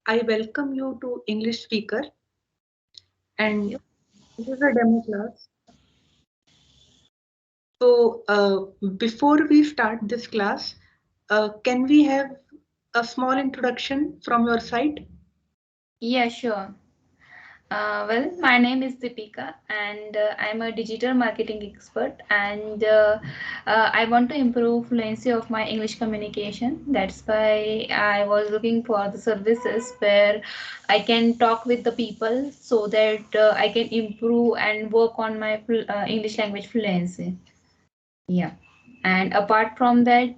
I welcome you to English Speaker, and this is a demo class. So before we start this class, can we have a small introduction from your side? Yeah, sure. Well, my name is Deepika, and I'm a digital marketing expert. And I want to improve fluency of my English communication. That's why I was looking for the services where I can talk with the people so that I can improve and work on my English language fluency. Yeah. And apart from that,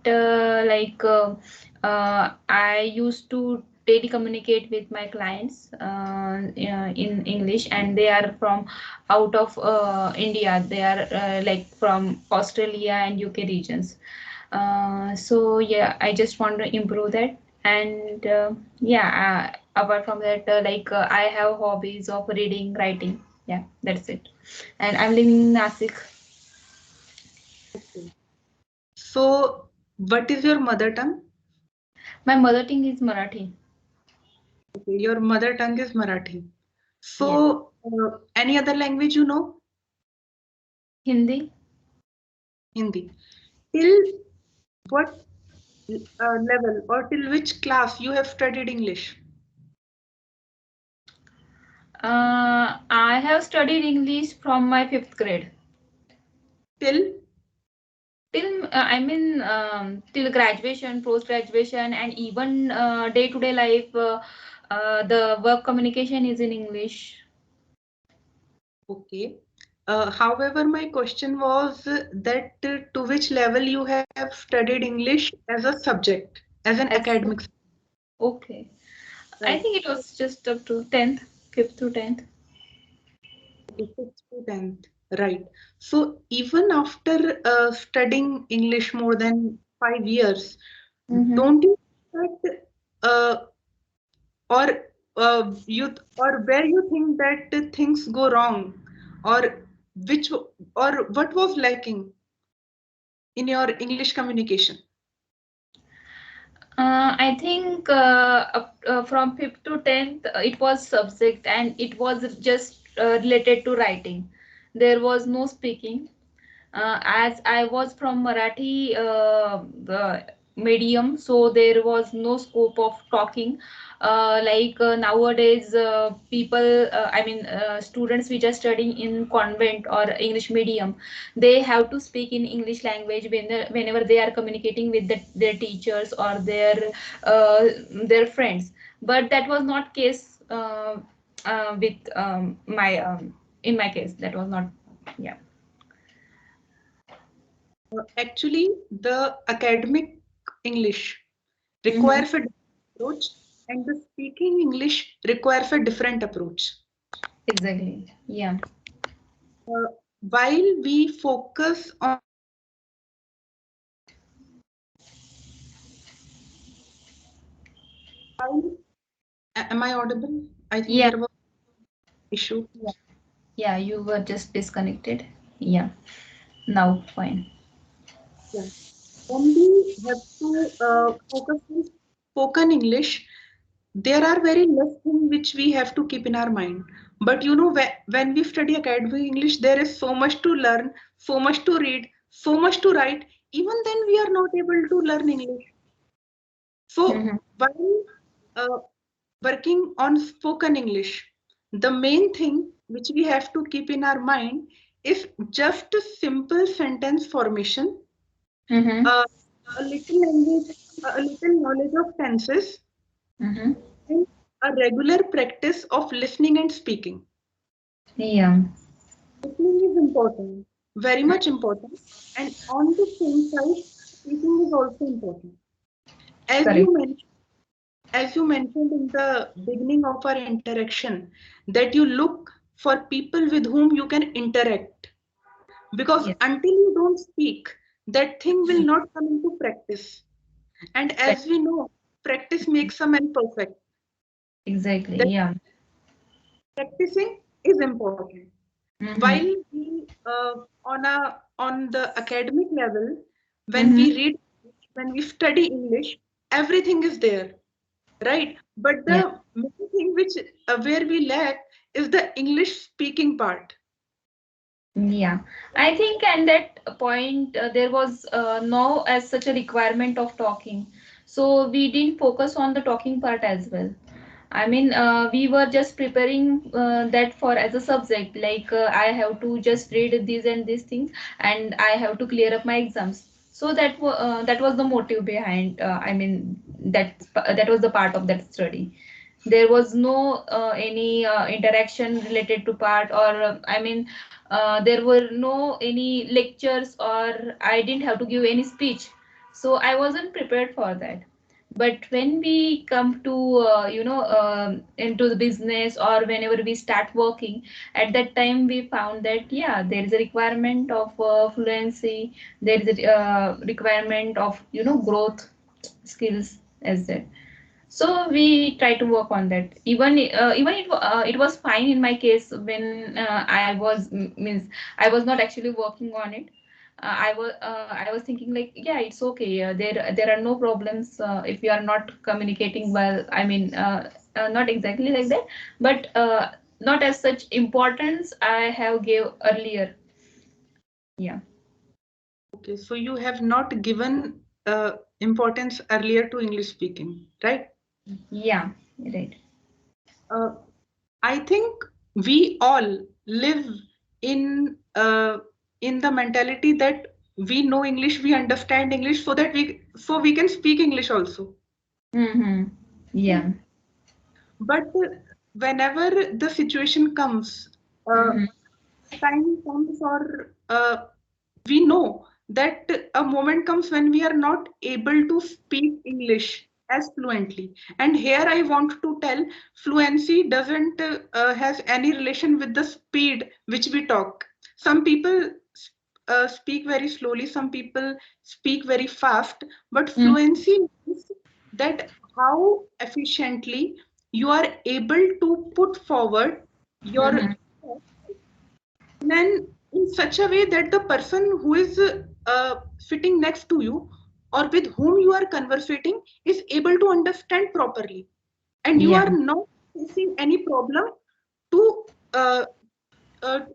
I used to daily communicate with my clients in English, and they are from out of India. They are like from Australia and UK regions. So yeah, I just want to improve that. And apart from that, I have hobbies of reading, writing. Yeah, that's it. And I'm living in Nasik. Okay. So, what is your mother tongue? My mother tongue is Marathi. Okay, your mother tongue is Marathi. Yes. So, any other language you know? Hindi. Hindi. Till what level or till which class you have studied English? I have studied English from my fifth grade Till till till graduation, post graduation, and even day to day life. The work communication is in English. okay. However, my question was that to which level you have studied English as a subject, as an As academic, okay, I right? think it was just up to 10th, 5th to 10th. Okay, sixth to 10th, right. So even after studying English more than 5 years, Mm-hmm. don't you think that or or where you think that things go wrong, or which or what was lacking in your English communication? I think from 5th to 10th, it was subject and it was just related to writing. There was no speaking. As I was from Marathi medium, so there was no scope of talking. Nowadays, students which are studying in convent or English medium, they have to speak in English language whenever they are communicating with their teachers or their friends. But that was not case with my in my case. That was not. Yeah. Actually, the academic English Mm-hmm. requires a different approach, and the speaking English requires a different approach. Exactly. Yeah. Uh, while we focus on, am I audible? I think Yeah. there was issue. Yeah. Yeah. You were just disconnected. Yeah. Now fine. Yeah. When we have to focus on spoken English, there are very less things which we have to keep in our mind. But you know, when we study academic English, there is so much to learn, so much to read, so much to write. Even then, we are not able to learn English. So Mm-hmm. while uh, working on spoken English, the main thing which we have to keep in our mind is just a simple sentence formation, Mm-hmm. uh, a little language, a little knowledge of tenses, Mm-hmm. and a regular practice of listening and speaking. Yeah. Listening is important, very much important, and on the same side, speaking is also important. As Correct. you mentioned, as you mentioned in the beginning of our interaction, that you look for people with whom you can interact, because Yes. until you don't speak, that thing will not come into practice. And Correct. as we know, practice makes a man perfect. Exactly. That Yeah. practicing is important. While Mm-hmm. we on the academic level, when Mm-hmm. we read, when we study English, everything is there, right? But Yeah. main thing which where we lack is the English speaking part. Yeah, I think at that point there was no as such a requirement of talking, so we didn't focus on the talking part as well. I mean, we were just preparing that for as a subject. Like I have to just read these and these things, and I have to clear up my exams. So that was the motive behind. I mean, that was the part of that study. There was no any interaction related to part, or I mean, there were no any lectures, or I didn't have to give any speech. So I wasn't prepared for that. But when we come to into the business, or whenever we start working, at that time we found that yeah, there is a requirement of fluency. There is a requirement of growth skills as that. So we try to work on that. Even it was fine in my case when means I was not actually working on it. I was thinking like, yeah, it's okay. There are no problems if we are not communicating well. I mean, not exactly like that, but not as such importance I have gave earlier. Yeah. Okay, so you have not given importance earlier to English speaking, right? Yeah. Right. Uh, I think we all live in the mentality that we know English, we understand English, so we can speak English also. Mm-hmm. Yeah. But whenever the situation comes, Mm-hmm. time comes, or we know that a moment comes when we are not able to speak English as fluently. And here I want to tell, fluency doesn't has any relation with the speed which we talk. Some people speak very slowly, some people speak very fast, but fluency means that how efficiently you are able to put forward your Mm-hmm. then in such a way that the person who is sitting next to you or with whom you are conversating is able to understand properly, and you Yeah. are not facing any problem to uh,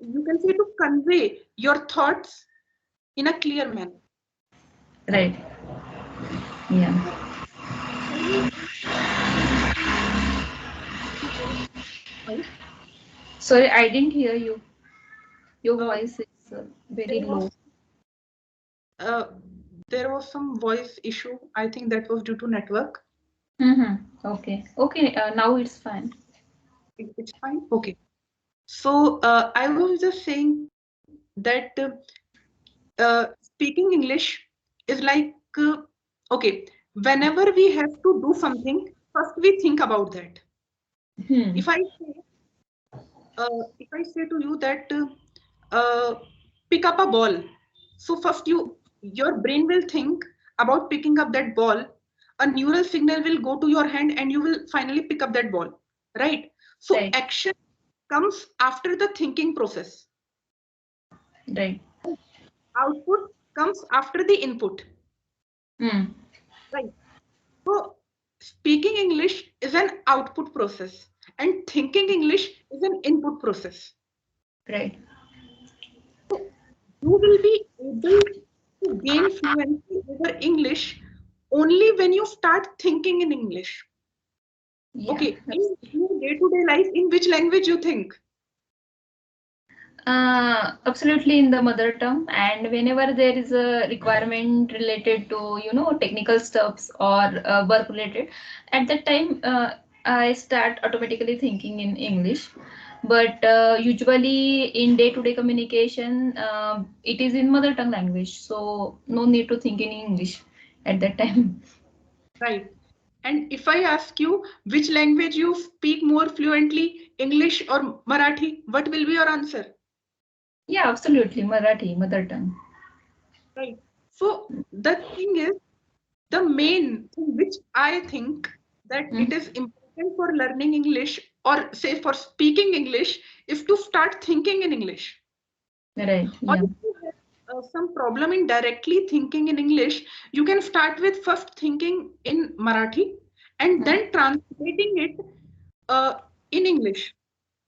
you can say to convey your thoughts in a clear manner. Right. Yeah. Can you Sorry, I didn't hear you. Your uh, voice is very there low. was uh, there was some voice issue. I think that was due to network. Mm-hmm. Okay. Okay. Now it's fine. It's fine. Okay. So I was just saying that speaking English is like okay, whenever we have to do something, first we think about that. Hmm. If I say, if I say to you that uh, pick up a ball, so first your brain will think about picking up that ball. A neural signal will go to your hand, and you will finally pick up that ball, right? So Right. action comes after the thinking process. Right. Output comes after the input, Hmm. right? So speaking English is an output process, and thinking English is an input process. Right. You will be able to gain fluency over English only when you start thinking in English. Yeah. Okay, in your day-to-day life, in which language you think? Absolutely in the mother tongue, and whenever there is a requirement related to technical stuffs or work related, at that time I start automatically thinking in English. But usually in day-to-day communication, it is in mother tongue language, so no need to think in English at that time. Right. And if I ask you which language you speak more fluently, English or Marathi, what will be your answer? Yeah, absolutely, Marathi, mother tongue. Right. So the thing is, the main thing which I think that Mm, it is important for learning English or say for speaking English is to start thinking in English. right. Or Yeah. if you have some problem in directly thinking in English, you can start with first thinking in Marathi and Mm, then translating it in English,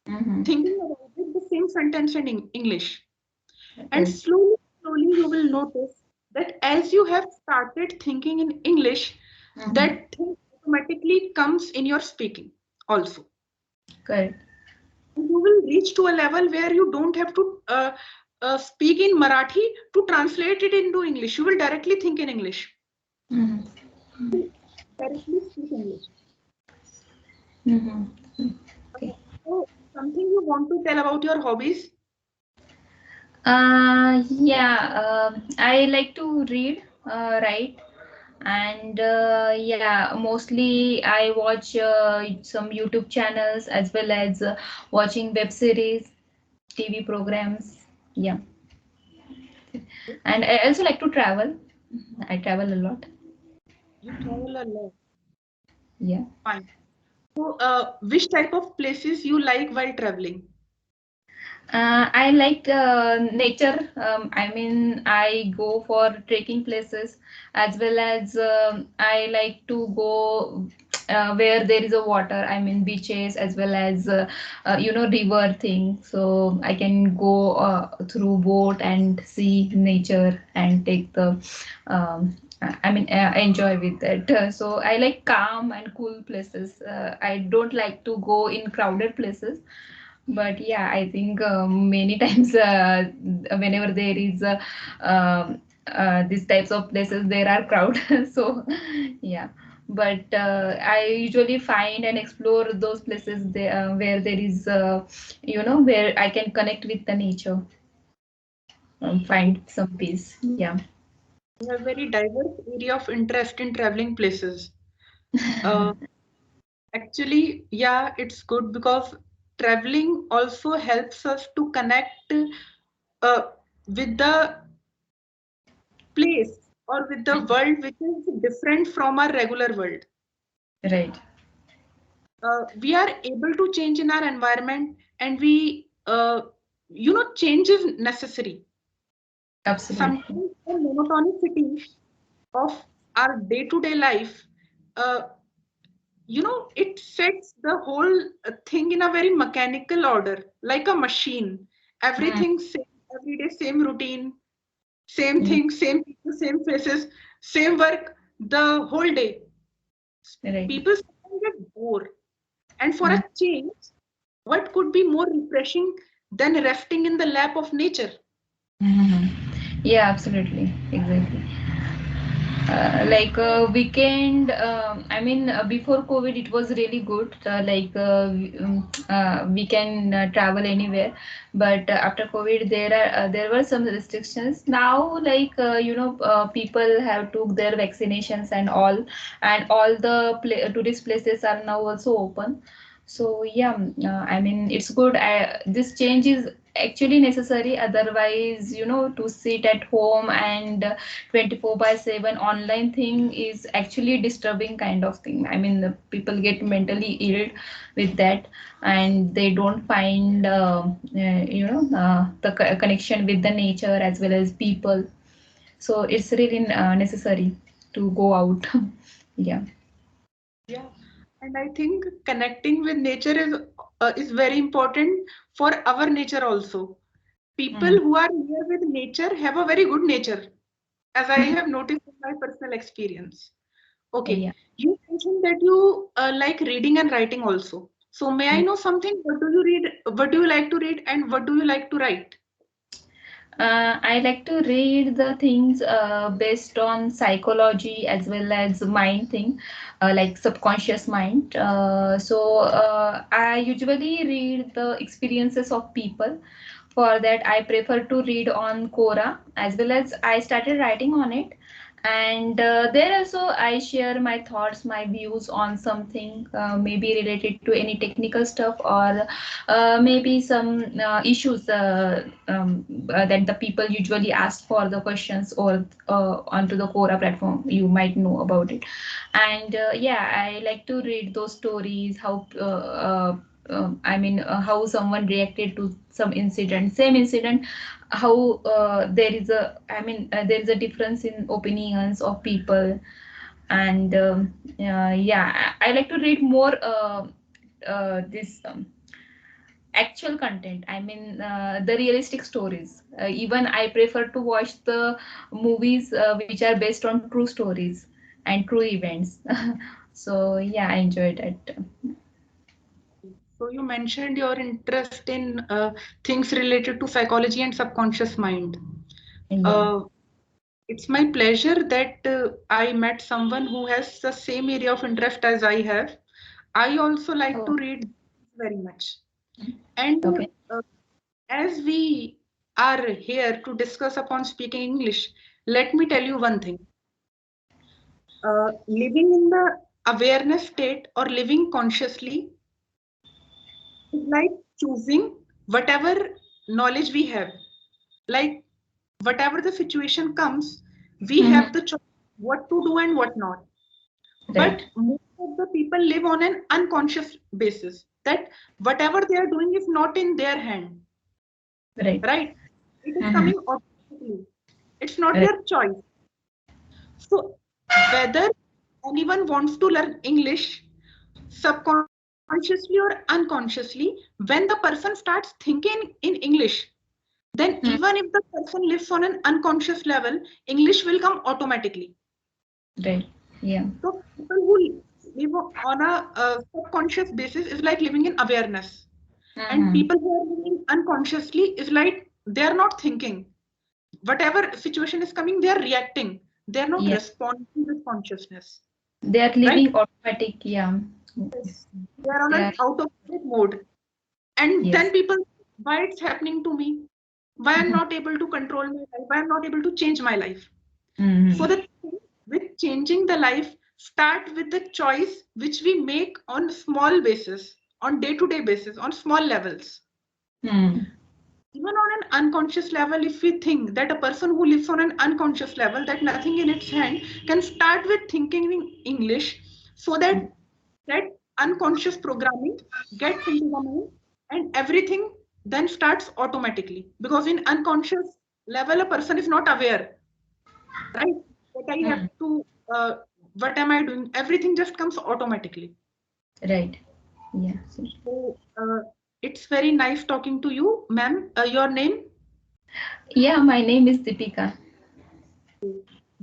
Mm-hmm. thinking about it, the same sentence in English. And Right. slowly you will notice that as you have started thinking in English, Mm-hmm. that thing automatically comes in your speaking also. Correct. And you will reach to a level where you don't have to speak in Marathi to translate it into English. You will directly think in English. Mm-hmm. Directly speak English. Mm-hmm. Uh, Okay. So, something you want to tell about your hobbies? Yeah, I like to read, write, and yeah, mostly I watch some YouTube channels as well as watching web series, TV programs. Yeah, and I also like to travel. I travel a lot. You travel a lot. Yeah. Fine. So, which type of places you like while traveling? I like nature. I mean, I go for trekking places as well as I like to go where there is a water. I mean, beaches as well as river thing. So I can go through boat and see nature and take the enjoy with it. So I like calm and cool places. I don't like to go in crowded places, but yeah, I think many times whenever there is these types of places, there are crowd. So yeah, but I usually find and explore those places there, where there is where I can connect with the nature, find some peace. Yeah. You have very diverse area of interest in traveling places. Uh, Actually, yeah, it's good because traveling also helps us to connect uh, with the place or with the world which is different from our regular world. Right. We are able to change in our environment, and change is necessary. Absolutely. Sometimes the monotonicity of our day-to-day life, uh, it sets the whole thing in a very mechanical order, like a machine. Mm, Everything same, every day, same routine, same mm, thing, same people, same faces, same work the whole day. right. People sometimes get bored. And for Mm, a change, what could be more refreshing than resting in the lap of nature? mhm. Yeah, absolutely. Exactly. Like weekend, before COVID it was really good, we can travel anywhere, but after COVID there were some restrictions. Now, like people have took their vaccinations and all the tourist places are now also open. So yeah, I mean, it's good. This change is actually necessary, otherwise to sit at home and 24/7 online thing is actually disturbing kind of thing. I mean, the people get mentally ill with that, and they don't find the connection with the nature as well as people. So it's really necessary to go out. Yeah. Yeah, and I think connecting with nature is very important for our nature also. People Mm. who are near with nature have a very good nature, as I have noticed in my personal experience. Okay, Yeah. you mentioned that you like reading and writing also. So may I know something? What do you read? What do you like to read, and what do you like to write? I like to read the things based on psychology as well as mind thing, like subconscious mind. I usually read the experiences of people. For that, I prefer to read on Quora, as well as I started writing on it. And there also I share my thoughts, my views on something, maybe related to any technical stuff, or maybe some issues that the people usually ask for the questions, or onto the Quora platform. You might know about it. And yeah, I like to read those stories, how how someone reacted to some incident, same incident, how there is a difference in opinions of people. And yeah, I like to read more this actual content. I mean, the realistic stories. Even I prefer to watch the movies which are based on true stories and true events. So yeah, I enjoyed it. So you mentioned your interest in things related to psychology and subconscious mind. Yeah. Uh, it's my pleasure that I met someone who has the same area of interest as I have. I also like to Oh, read very much. And okay. as we are here to discuss upon speaking English, let me tell you one thing. Living in the awareness state or living consciously is like choosing whatever knowledge we have. Like whatever the situation comes, we have Mhm. the choice what to do and what not. But Right. most of the people live on an unconscious basis that whatever they are doing is not in their hand, Right. right? It is Mhm. coming automatically. It's not Right. their choice. So whether anyone wants to learn English subconsciously or unconsciously, when the person starts thinking in English, then Mhm. even if the person lives on an unconscious level, English will come automatically. Right. Yeah. So people who live on a subconscious basis is like living in awareness. And Mhm. people who are living unconsciously is like they are not thinking. Whatever situation is coming, they are reacting. They are not Yeah. responding with consciousness. They are Right? living automatic. Yeah. Yes. They are on Yeah. an automatic mode. And then Yes. people, why it's happening to me? Why I'm Mhm. not able to control my life? Why I'm not able to change my life? So Mhm. the thing with changing the life start with the choice which we make on small basis, on day-to-day basis, on small levels. Mhm. Even on an unconscious level, if we think that a person who lives on an unconscious level, that nothing in its hand, can start with thinking in English so that that unconscious programming gets into the mind and everything then starts automatically. Because in unconscious level, a person is not aware, right? What I have Mhm. to, what am I doing? Everything just comes automatically. Right. Yeah. So it's very nice talking to you, ma'am. Your name? Yeah. My name is Deepika.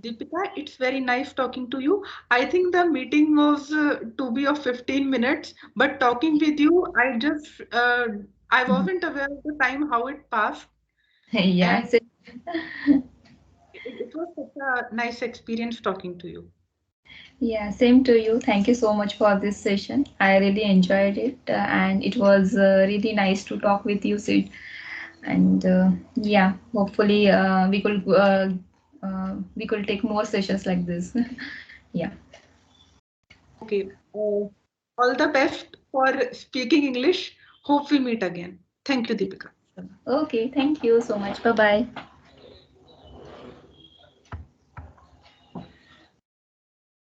Deepika, it's very nice talking to you. I think the meeting was to be of 15 minutes, but talking with you, I wasn't aware of the time, how it passed. Yeah. And it was such a nice experience talking to you. Yeah, same to you. Thank you so much for this session. I really enjoyed it, and it was really nice to talk with you, Sid. And yeah, hopefully we could take more sessions like this. Yeah. Okay. All the best for speaking English. Hope we meet again. Thank you, Deepika. Okay. Thank you so much. Bye bye.